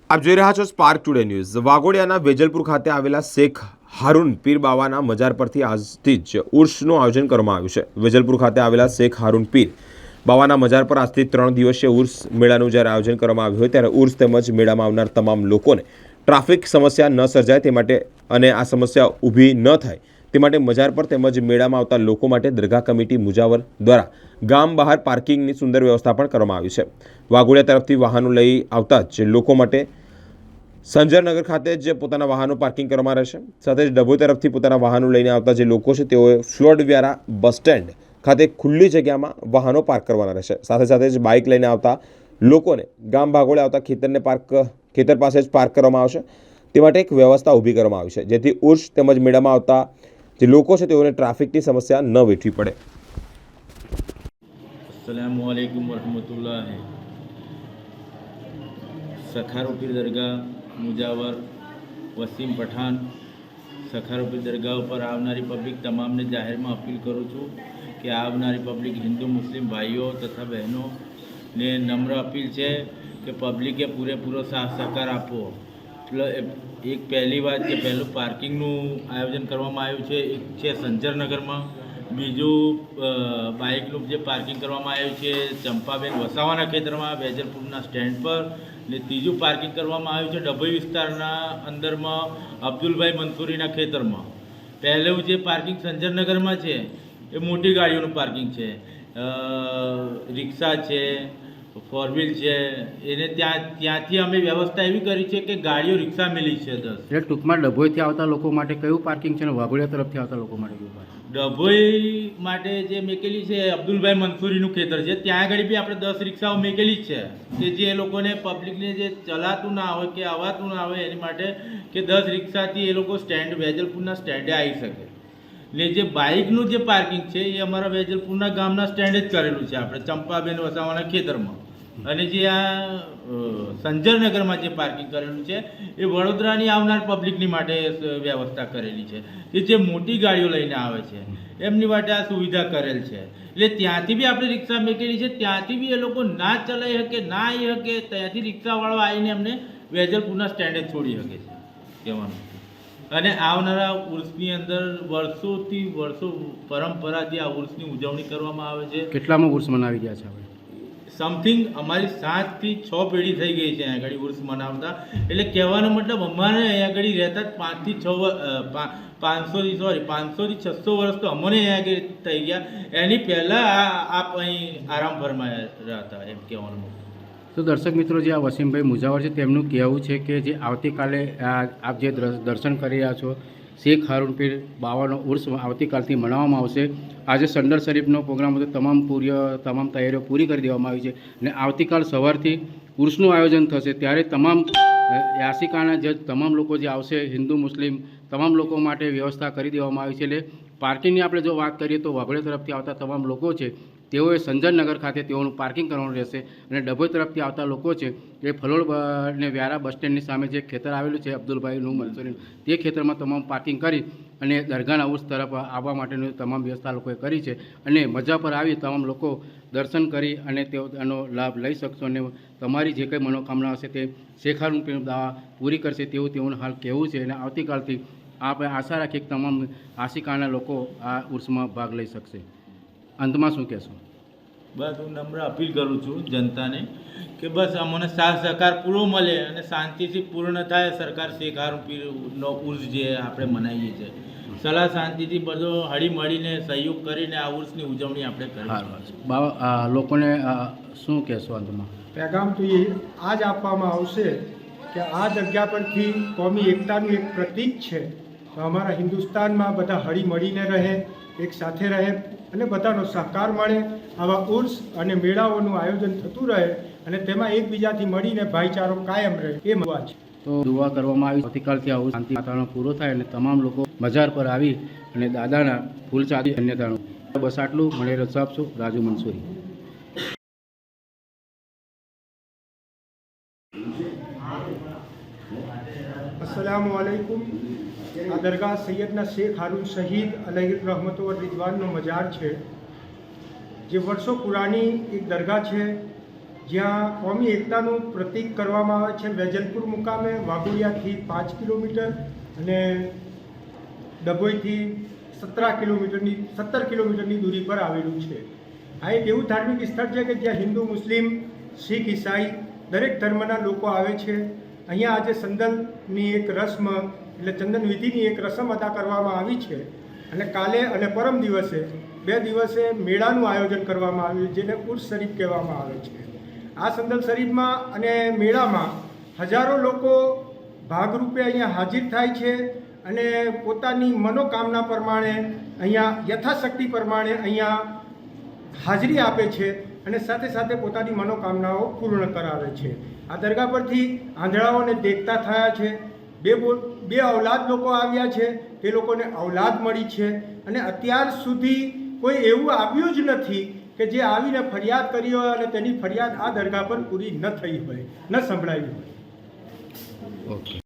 આપ જોઈ રહ્યા છો સ્પાર્ક ટુડે ન્યૂઝ। વાઘોડિયાના વેજલપુર ખાતે આવેલા શેખ હારૂન પીર બાવાના મજાર પરથી આજથી જ ઉર્સનું આયોજન કરવામાં આવ્યું છે। વેજલપુર ખાતે આવેલા શેખ હારૂન પીર બાવાના મજાર પર આજથી 3 દિવસીય ઉર્સ મેળાનું જ્યારે આયોજન કરવામાં આવ્યું હોય ત્યારે ઉર્સ તેમજ મેળામાં આવનાર તમામ લોકોને ટ્રાફિક સમસ્યા ન સર્જાય તે માટે અને આ સમસ્યા ઊભી ન થાય તે માટે મજાર પર તેમજ મેળામાં આવતા લોકો માટે દરગાહ કમિટી મુજાવર દ્વારા ગામ બહાર પાર્કિંગની સુંદર વ્યવસ્થા પણ કરવામાં આવી છે। વાઘોડિયા તરફથી વાહનો લઈ આવતા જ લોકો માટે સંજરનગર ખાતે જ પોતાના વાહનો પાર્કિંગ કરવામાં રહેશે। સાથે જ ડભોઈ તરફથી પોતાના વાહનો લઈને આવતા જે લોકો છે તેઓએ ફ્લોડવ્યારા બસ સ્ટેન્ડ ખાતે ખુલ્લી જગ્યામાં વાહનો પાર્ક કરવાના રહેશે। સાથે સાથે જ બાઇક લઈને આવતા લોકોને ગામ ભાગોળે આવતા ખેતર પાસે જ પાર્ક કરવામાં આવશે। તે માટે એક વ્યવસ્થા ઊભી કરવામાં આવી છે જેથી ઉર્સ તેમજ મેળામાં આવતા જે લોકો છે તેઓને ટ્રાફિકની સમસ્યા ન વેઠવી પડે। अस्सलामु अलैकुम वरहमतुल्लाह। सखारो पीर दरगाह मुजावर वसीम पठान सखारो पीर दरगाह पर आवनारी पब्लिक तमामने जाहिर में अपील करूँ छूँ कि आवनारी पब्लिक हिंदू मुस्लिम भाईओ तथा बहनों ने नम्र अपील है कि पब्लिके पूरेपूरो साथ सहकार आपो। एक पहली बात कि पहलू पार्किंगનું આયોજન કરવામાં આવ્યું છે। એક છે સંજરનગરમાં, બીજું બાઇકનું જે પાર્કિંગ કરવામાં આવ્યું છે ચંપાબેન વસાવાના ખેતરમાં વેજલપુરના સ્ટેન્ડ પર, ને ત્રીજું પાર્કિંગ કરવામાં આવ્યું છે ડભોઈ વિસ્તારના અંદરમાં અબ્દુલભાઈ મંસૂરીના ખેતરમાં। પહેલું જે પાર્કિંગ સંજરનગરમાં છે એ મોટી ગાડીઓનું પાર્કિંગ છે, રિક્ષા છે, ફોર વ્હીલ છે, એને ત્યાંથી અમે વ્યવસ્થા એવી કરી છે કે ગાડીઓ રિક્ષા મિલી છે 10। એટલે ટૂંકમાં ડભોઈથી આવતા લોકો માટે કયું પાર્કિંગ છે અને વાઘોડિયા તરફથી આવતા લોકો માટે કયું પાર્કિંગ? ડભોઈ માટે જે મેકેલી છે અબ્દુલભાઈ મંસૂરીનું ખેતર છે, ત્યાં આગળ બી આપણે 10 રિક્ષાઓ મેકેલી જ છે કે જે લોકોને પબ્લિકને જે ચલાતું ના હોય કે અવાતું ના હોય એની માટે કે 10 રિક્ષાથી એ લોકો સ્ટેન્ડ વેજલપુરના સ્ટેન્ડે આવી શકે। ને જે બાઇકનું જે પાર્કિંગ છે એ અમારા વેજલપુરના ગામના સ્ટેન્ડે જ કરેલું છે આપણે ચંપાબેન વસાવાના ખેતરમાં। અને જે આ સંજરનગરમાં જે પાર્કિંગ કરેલું છે એ વડોદરાની આવનાર પબ્લિકની માટે વ્યવસ્થા કરેલી છે કે જે મોટી ગાડીઓ લઈને આવે છે એમની માટે આ સુવિધા કરેલ છે। એટલે ત્યાંથી બી આપણે રિક્ષા મેકેલી છે, ત્યાંથી બી એ લોકો ના ચલાવી શકે ના આવી શકે ત્યાંથી રિક્ષાવાળો આવીને એમને વેજલપુરના સ્ટેન્ડે છોડી શકે છે કહેવાનું। અને આવનારા ઉર્સની અંદર વર્ષો પરંપરાથી આ ઉર્સની ઉજવણી કરવામાં આવે છે। કેટલામાં ઉર્સ મનાવી ગયા છે આપણે? સમથિંગ અમારી 7 થી 6 પેઢી થઈ ગઈ છે અહીંયા આગળ ઉર્સ મનાવતા। એટલે કહેવાનો મતલબ અમારે અહીંયા આગળ રહેતા 500 થી 600 વર્ષ તો અમને અહીંયા આગળ થઈ ગયા। એની પહેલાં આપ અહીં આરામ ફરમાયા હતા એમ કહેવાનું મતલબ। તો દર્શક મિત્રો, જે આ વસીમભાઈ મુજાવર છે તેમનું કહેવું છે કે જે આવતીકાલે આપ જે દર્શન કરી રહ્યા છો શેખ હારૂન પીર બાવાનો ઉર્સ આવતીકાલથી મનાવવામાં આવશે। આજે સંડર શરીફનો પ્રોગ્રામ હતો, તમામ તૈયારીઓ પૂરી કરી દેવામાં આવી છે અને આવતીકાલ સવારથી ઉર્સનું આયોજન થશે। ત્યારે તમામ યાસિકાના જે તમામ લોકો જે આવશે હિન્દુ મુસ્લિમ તમામ લોકો માટે વ્યવસ્થા કરી દેવામાં આવી છે। એટલે પાર્કિંગની આપણે જો વાત કરીએ તો વાઘોડિયા તરફથી આવતા તમામ લોકો છે તેઓએ સંજરનગર ખાતે તેઓનું પાર્કિંગ કરવાનું રહેશે અને ડભોઈ તરફથી આવતા લોકો છે એ ફલોડ ને વ્યારા બસ સ્ટેન્ડની સામે જે ખેતર આવેલું છે અબ્દુલભાઈનું મંસૂરી તે ખેતરમાં તમામ પાર્કિંગ કરી અને દરગાહના ઉર્સ તરફ આવવા માટેની તમામ વ્યવસ્થા લોકોએ કરી છે અને મજા પર આવી તમામ લોકો દર્શન કરી અને તેનો લાભ લઈ શકશો અને તમારી જે કંઈ મનોકામના હશે તે શેખ હારૂન પીર બાવા પૂરી કરશે તેવું તેઓનું હાલ કહેવું છે। અને આવતીકાલથી આપણે આશા રાખીએ કે તમામ આશિકાના લોકો આ ઉર્સમાં ભાગ લઈ શકશે। અંતમાં શું કહેશો? બસ હું નમ્ર અપીલ કરું છું જનતાને કે બસ અમને સાથ સહકાર પૂરો મળે અને શાંતિથી પૂર્ણ થાય। સરકાર શેખ હારૂન પીરનો ઉર્સ જે આપણે મનાવીએ છીએ સલાહ શાંતિથી બધો હળી મળીને સહયોગ કરીને આ ઉર્સની ઉજવણી આપણે કરીએ। બાવા લોકોને શું કહેશો અંતમાં? પેગામ તો એ આ જ આપવામાં આવશે કે આ જગ્યા પરથી કોમી એકતાનું એક પ્રતીક છે। તો અમારા હિન્દુસ્તાનમાં બધા હળી મળીને રહે, એક સાથે રહે અને બધાનો સહકાર મળે। આવા ઉર્સ અને મેળાઓનું આયોજન થતું રહે અને તેમાં એકબીજાથી મળીને ભાઈચારો કાયમ રહે એ મવા છે। તો દુઆ કરવામાં આવી આવતીકાલથી આવું શાંતિ વાતાવરણ પૂરો થાય અને તમામ લોકો મજાર પર આવી અને દાદાના ફૂલ ચાંદી અન્યતાનું બસ આટલું। મળે રજા આપશો રાજુ મંસૂરી। અસલામુ અલૈકુમ। આ દરગાહ સૈયદના શેખ હારૂન શહીદ અલૈહિ રહમતો રિદવાનનો મજાર છે, જે વર્ષો પુરાની એક દરગાહ છે જ્યાં કોમી એકતાનું પ્રતીક કરવામાં આવે છે. વેજલપુર મુકામે વાઘોડિયાથી 5 કિલોમીટર અને ડભોઈથી 17 કિલોમીટરની દૂરી પર આવેલું છે. આ એક એવું ધાર્મિક સ્થળ છે કે જ્યાં હિન્દુ, મુસ્લિમ, શીખ, ઈસાઈ દરેક ધર્મના લોકો આવે છે. અહીંયા આજે સંદલની એક રસ્મ એટલે ચંદન વિધિની એક રસમ અદા કરવામાં આવી છે અને કાલે અને પરમ દિવસે 2 દિવસે મેળાનું આયોજન કરવામાં આવ્યું જેને ઉર્સ શરીફ કહેવામાં આવે છે. આ સંદલ શરીફમાં અને મેળામાં હજારો લોકો ભાગરૂપે અહીંયા હાજર થાય છે અને પોતાની મનોકામના પ્રમાણે અહીંયા યથાશક્તિ પ્રમાણે અહીંયા હાજરી આપે છે અને સાથે સાથે પોતાની મનોકામનાઓ પૂર્ણ કરાવે છે. આ દરગાહ પરથી આંધળાઓને દેખતા થયા છે. બે અવલાદ લોકો આવ્યા છે, તે લોકોને અવલાદ મળી છે અને અત્યાર સુધી કોઈ એવું આવ્યું જ નથી કે જે આવીને ફરિયાદ કરી હોય અને તેની ફરિયાદ આ દરગાહ પર પૂરી ન થઈ હોય, ન સંભળાવી હોય. ઓકે.